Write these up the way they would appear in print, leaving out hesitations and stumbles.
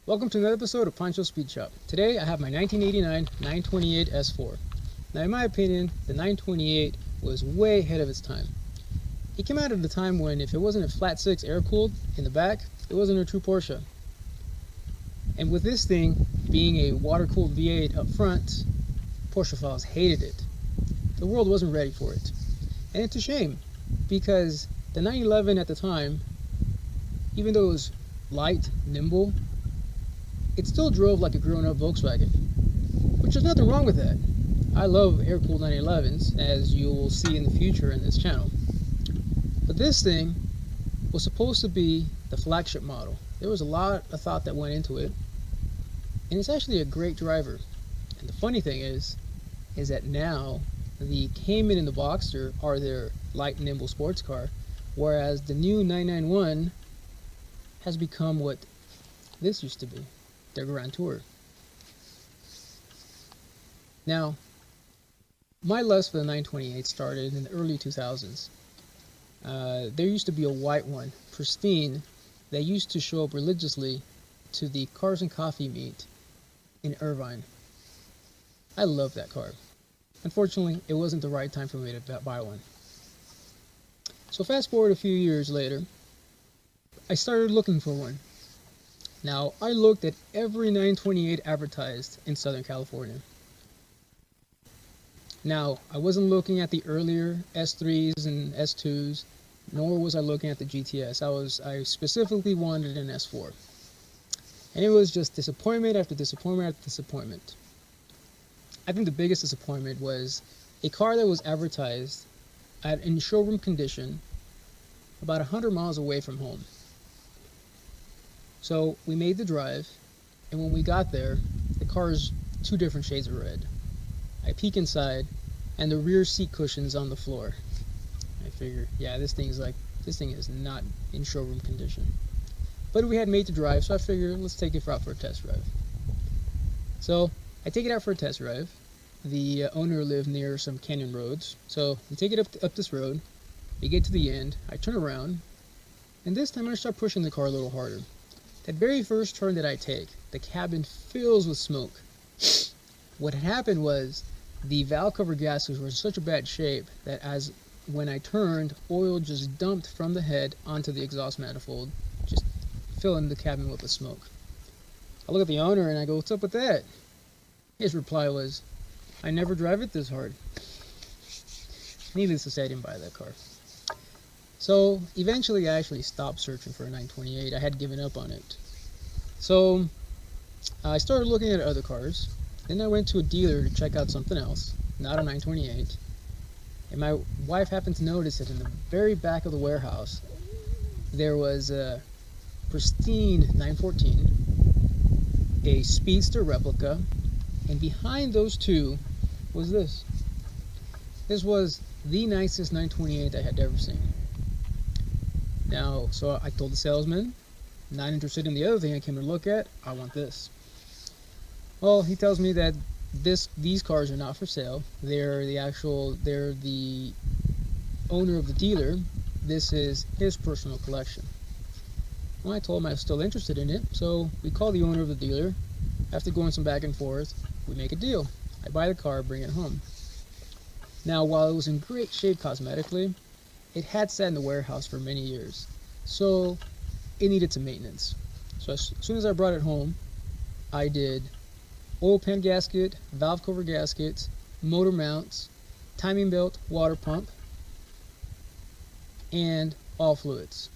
Welcome to another episode of Pancho's Speed Shop. Today I have my 1989 928 S4. Now in my opinion, the 928 was way ahead of its time. It came out at a time when if it wasn't a flat 6 air-cooled in the back, it wasn't a true Porsche. And with this thing being a water-cooled V8 up front, Porschephiles hated it. The world wasn't ready for it. And it's a shame, because the 911 at the time, even though it was light, nimble, it still drove like a grown-up Volkswagen, which there's nothing wrong with that. I love air-cooled 911s, as you will see in the future in this channel. But this thing was supposed to be the flagship model. There was a lot of thought that went into it, and it's actually a great driver. And the funny thing is that now the Cayman and the Boxster are their light, nimble sports car, whereas the new 991 has become what this used to be. Their Grand Tour. Now, my lust for the 928 started in the early 2000s. There used to be a white one, pristine, that used to show up religiously to the Cars and Coffee meet in Irvine. I loved that car. Unfortunately, it wasn't the right time for me to buy one. So fast forward a few years later, I started looking for one. Now, I looked at every 928 advertised in Southern California. Now, I wasn't looking at the earlier S3s and S2s, nor was I looking at the GTS. I specifically wanted an S4. And it was just disappointment after disappointment after disappointment. I think the biggest disappointment was a car that was advertised in showroom condition about 100 miles away from home. So we made the drive, and when we got there, the car's two different shades of red. I peek inside, and the rear seat cushion's on the floor. I figure, yeah, this thing is not in showroom condition. But we had made the drive, so I figured let's take it out for a test drive. So I take it out for a test drive. The owner lived near some canyon roads, so we take it up this road. We get to the end. I turn around, and this time I start pushing the car a little harder. That very first turn that I take, the cabin fills with smoke. What had happened was the valve cover gaskets were in such a bad shape that when I turned, oil just dumped from the head onto the exhaust manifold, just filling the cabin with the smoke. I look at the owner and I go, "What's up with that?" His reply was, "I never drive it this hard." Needless to say, I didn't buy that car. So eventually I actually stopped searching for a 928. I had given up on it. So I started looking at other cars. Then I went to a dealer to check out something else, not a 928. And my wife happened to notice that in the very back of the warehouse there was a pristine 914, a Speedster replica, and behind those two was this. This was the nicest 928 I had ever seen. Now, so I told the salesman, not interested in the other thing I came to look at, I want this. Well, he tells me that these cars are not for sale. They're the owner of the dealer. This is his personal collection. Well, I told him I was still interested in it, so we call the owner of the dealer. After going some back and forth, we make a deal. I buy the car, bring it home. Now, while it was in great shape cosmetically, it had sat in the warehouse for many years, so it needed some maintenance. So as soon as I brought it home, I did oil pan gasket, valve cover gaskets, motor mounts, timing belt, water pump, and all fluids.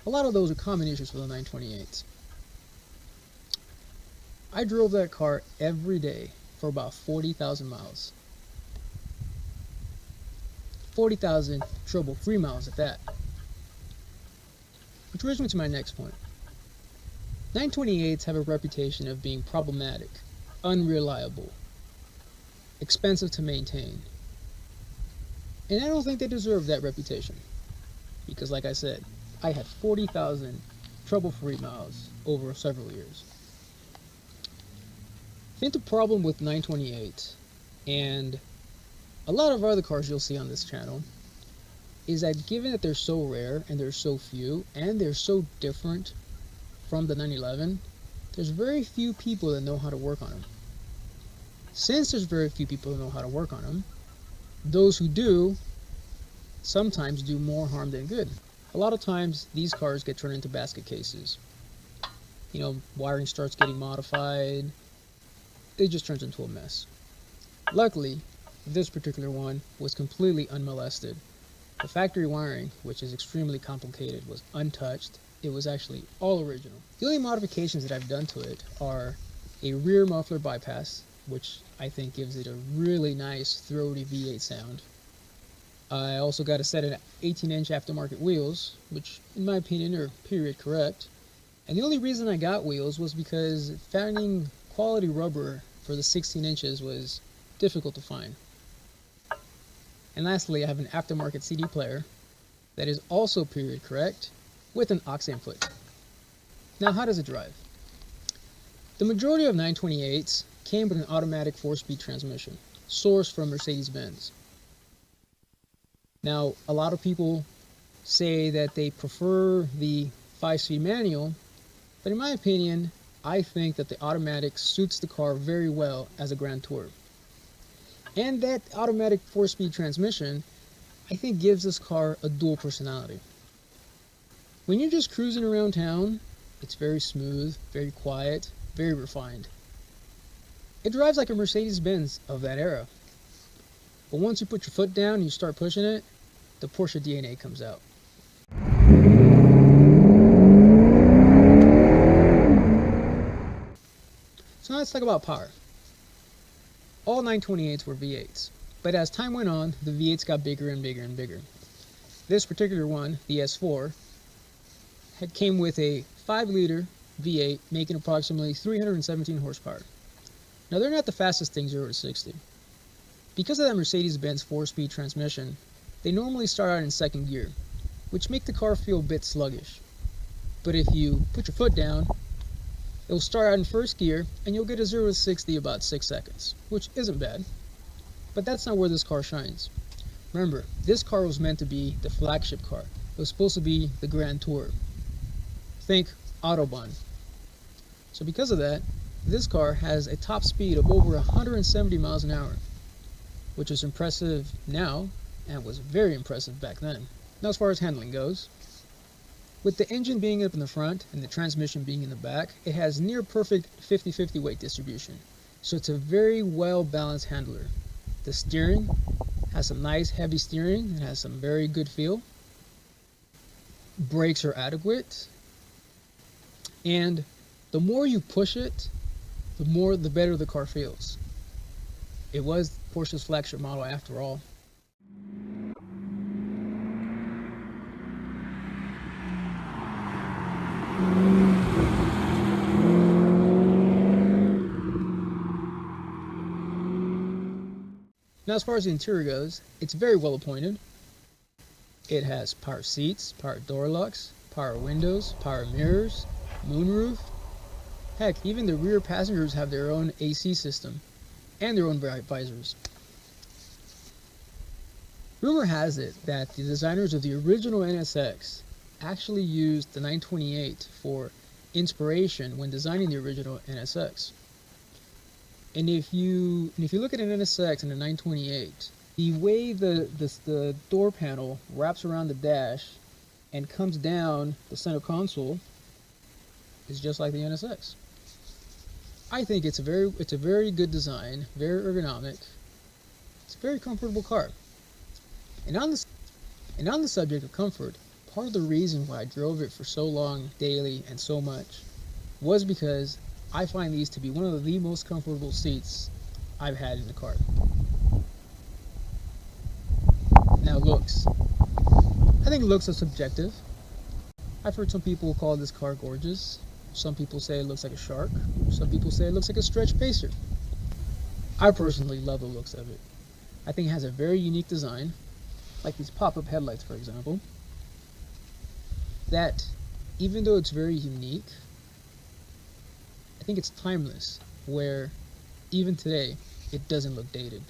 A lot of those are common issues for the 928s. I drove that car every day for about 40,000 miles. 40,000 trouble-free miles at that. Which brings me to my next point. 928s have a reputation of being problematic, unreliable, expensive to maintain. And I don't think they deserve that reputation. Because like I said, I had 40,000 trouble-free miles over several years. I think the problem with 928 and a lot of other cars you'll see on this channel is that given that they're so rare and they're so few and they're so different from the 911, there's very few people that know how to work on them. Since there's very few people who know how to work on them, those who do sometimes do more harm than good. A lot of times these cars get turned into basket cases. You know, wiring starts getting modified. It just turns into a mess. Luckily, this particular one was completely unmolested. The factory wiring, which is extremely complicated, was untouched. It was actually all original. The only modifications that I've done to it are a rear muffler bypass, which I think gives it a really nice throaty V8 sound. I also got a set of 18-inch aftermarket wheels, which in my opinion are period correct. And the only reason I got wheels was because finding quality rubber for the 16 inches was difficult to find. And lastly, I have an aftermarket CD player that is also period correct with an aux input. Now, how does it drive? The majority of 928s came with an automatic 4-speed transmission, sourced from Mercedes-Benz. Now, a lot of people say that they prefer the 5-speed manual, but in my opinion, I think that the automatic suits the car very well as a Grand Tour. And that automatic 4-speed transmission, I think, gives this car a dual personality. When you're just cruising around town, it's very smooth, very quiet, very refined. It drives like a Mercedes-Benz of that era. But once you put your foot down and you start pushing it, the Porsche DNA comes out. So now let's talk about power. All 928s were V8s, but as time went on, the V8s got bigger and bigger and bigger. This particular one, the S4, came with a 5-liter V8 making approximately 317 horsepower. Now they're not the fastest thing 0 to 60. Because of that Mercedes-Benz 4-speed transmission, they normally start out in second gear, which make the car feel a bit sluggish. But if you put your foot down, it will start out in first gear and you'll get a 0 to 60 about 6 seconds, which isn't bad. But that's not where this car shines. Remember, this car was meant to be the flagship car. It was supposed to be the Grand Tour. Think Autobahn. So because of that, this car has a top speed of over 170 miles an hour, which is impressive now and was very impressive back then. Now as far as handling goes, with the engine being up in the front and the transmission being in the back, it has near perfect 50-50 weight distribution. So it's a very well balanced handler. The steering has some nice heavy steering. It has some very good feel. Brakes are adequate. And the more you push it, the better the car feels. It was Porsche's flagship model after all. Now as far as the interior goes, it's very well appointed. It has power seats, power door locks, power windows, power mirrors, moonroof. Heck, even the rear passengers have their own AC system and their own visors. Rumor has it that the designers of the original NSX actually used the 928 for inspiration when designing the original NSX. And if you look at an NSX and a 928, the way the door panel wraps around the dash and comes down the center console is just like the NSX. I think it's a very good design, very ergonomic. It's a very comfortable car. And on the subject of comfort, part of the reason why I drove it for so long, daily, and so much was because I find these to be one of the most comfortable seats I've had in the car. Now looks. I think looks are subjective. I've heard some people call this car gorgeous. Some people say it looks like a shark. Some people say it looks like a stretch pacer. I personally love the looks of it. I think it has a very unique design, like these pop-up headlights, for example, that even though it's very unique, I think it's timeless, where even today it doesn't look dated.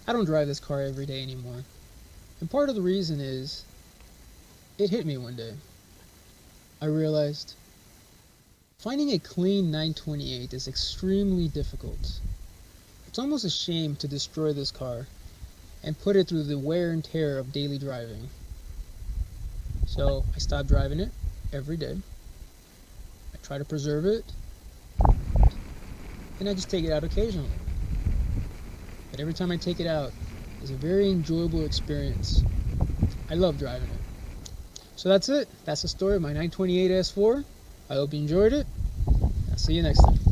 I don't drive this car every day anymore. And part of the reason is, it hit me one day. I realized finding a clean 928 is extremely difficult. It's almost a shame to destroy this car and put it through the wear and tear of daily driving. So I stopped driving it every day. I try to preserve it, and I just take it out occasionally. But every time I take it out, it's a very enjoyable experience. I love driving it. So that's it. That's the story of my 928 S4. I hope you enjoyed it. I'll see you next time.